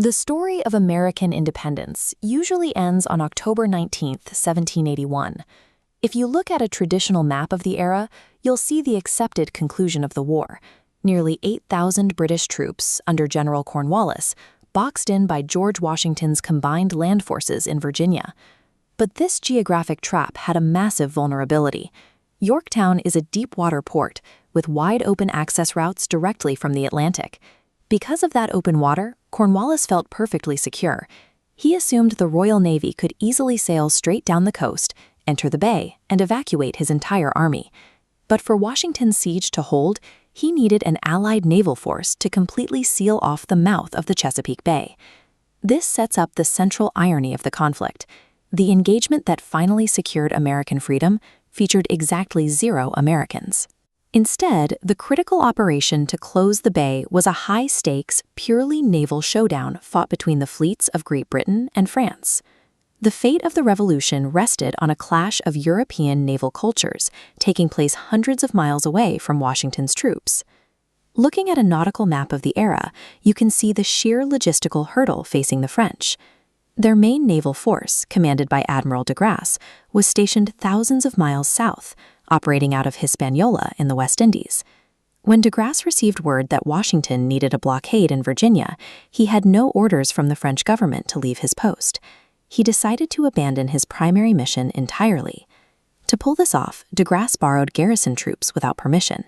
The story of American independence usually ends on October 19, 1781. If you look at a traditional map of the era, you'll see the accepted conclusion of the war. Nearly 8,000 British troops, under General Cornwallis, boxed in by George Washington's combined land forces in Virginia. But this geographic trap had a massive vulnerability. Yorktown is a deep-water port, with wide-open access routes directly from the Atlantic. Because of that open water, Cornwallis felt perfectly secure. He assumed the Royal Navy could easily sail straight down the coast, enter the bay, and evacuate his entire army. But for Washington's siege to hold, he needed an allied naval force to completely seal off the mouth of the Chesapeake Bay. This sets up the central irony of the conflict. The engagement that finally secured American freedom featured exactly 0 Americans. Instead, the critical operation to close the bay was a high-stakes, purely naval showdown fought between the fleets of Great Britain and France. The fate of the revolution rested on a clash of European naval cultures, taking place hundreds of miles away from Washington's troops. Looking at a nautical map of the era, you can see the sheer logistical hurdle facing the French. Their main naval force, commanded by Admiral de Grasse, was stationed thousands of miles south, operating out of Hispaniola in the West Indies. When de Grasse received word that Washington needed a blockade in Virginia, he had no orders from the French government to leave his post. He decided to abandon his primary mission entirely. To pull this off, de Grasse borrowed garrison troops without permission.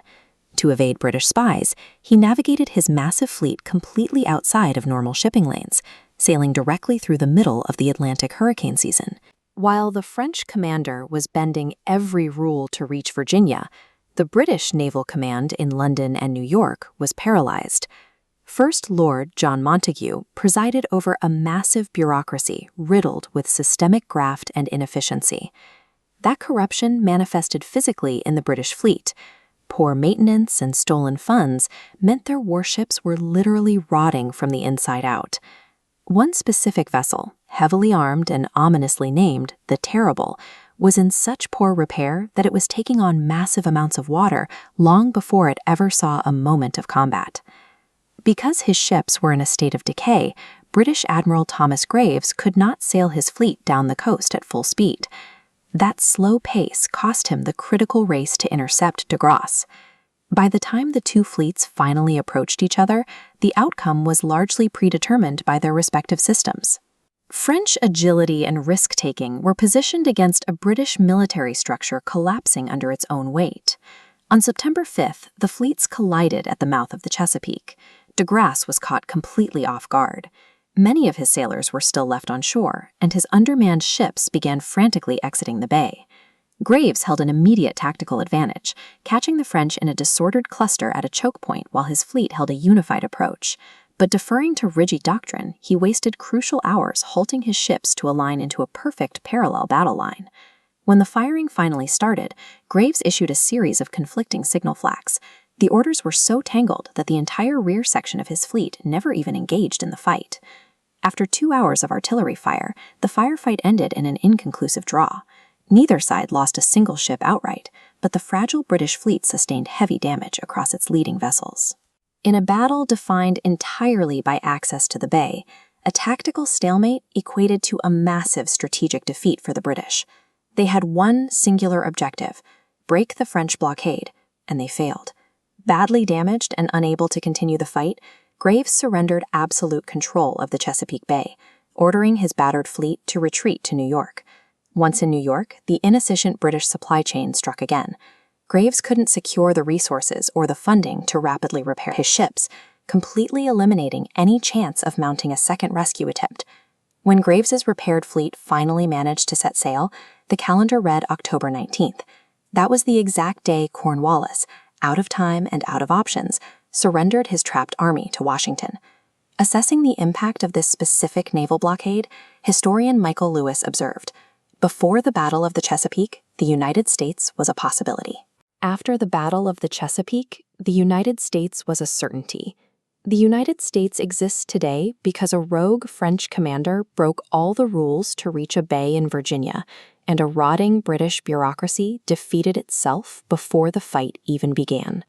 To evade British spies, he navigated his massive fleet completely outside of normal shipping lanes, sailing directly through the middle of the Atlantic hurricane season. While the French commander was bending every rule to reach Virginia, the British naval command in London and New York was paralyzed. First Lord John Montagu presided over a massive bureaucracy riddled with systemic graft and inefficiency. That corruption manifested physically in the British fleet. Poor maintenance and stolen funds meant their warships were literally rotting from the inside out. One specific vessel, heavily armed and ominously named the Terrible, was in such poor repair that it was taking on massive amounts of water long before it ever saw a moment of combat. Because his ships were in a state of decay, British Admiral Thomas Graves could not sail his fleet down the coast at full speed. That slow pace cost him the critical race to intercept de Grasse. By the time the two fleets finally approached each other, the outcome was largely predetermined by their respective systems. French agility and risk-taking were positioned against a British military structure collapsing under its own weight. On September 5th, the fleets collided at the mouth of the Chesapeake. De Grasse was caught completely off guard. Many of his sailors were still left on shore, and his undermanned ships began frantically exiting the bay. Graves held an immediate tactical advantage, catching the French in a disordered cluster at a choke point while his fleet held a unified approach. But deferring to rigid doctrine, he wasted crucial hours halting his ships to align into a perfect parallel battle line. When the firing finally started, Graves issued a series of conflicting signal flags. The orders were so tangled that the entire rear section of his fleet never even engaged in the fight. After 2 hours of artillery fire, the firefight ended in an inconclusive draw. Neither side lost a single ship outright, but the fragile British fleet sustained heavy damage across its leading vessels. In a battle defined entirely by access to the bay, a tactical stalemate equated to a massive strategic defeat for the British. They had one singular objective: break the French blockade, and they failed. Badly damaged and unable to continue the fight, Graves surrendered absolute control of the Chesapeake Bay, ordering his battered fleet to retreat to New York. Once in New York, the inefficient British supply chain struck again. Graves couldn't secure the resources or the funding to rapidly repair his ships, completely eliminating any chance of mounting a second rescue attempt. When Graves's repaired fleet finally managed to set sail, the calendar read October 19th. That was the exact day Cornwallis, out of time and out of options, surrendered his trapped army to Washington. Assessing the impact of this specific naval blockade, historian Michael Lewis observed, "Before the Battle of the Chesapeake, the United States was a possibility. After the Battle of the Chesapeake, the United States was a certainty. The United States exists today because a rogue French commander broke all the rules to reach a bay in Virginia, and a rotting British bureaucracy defeated itself before the fight even began."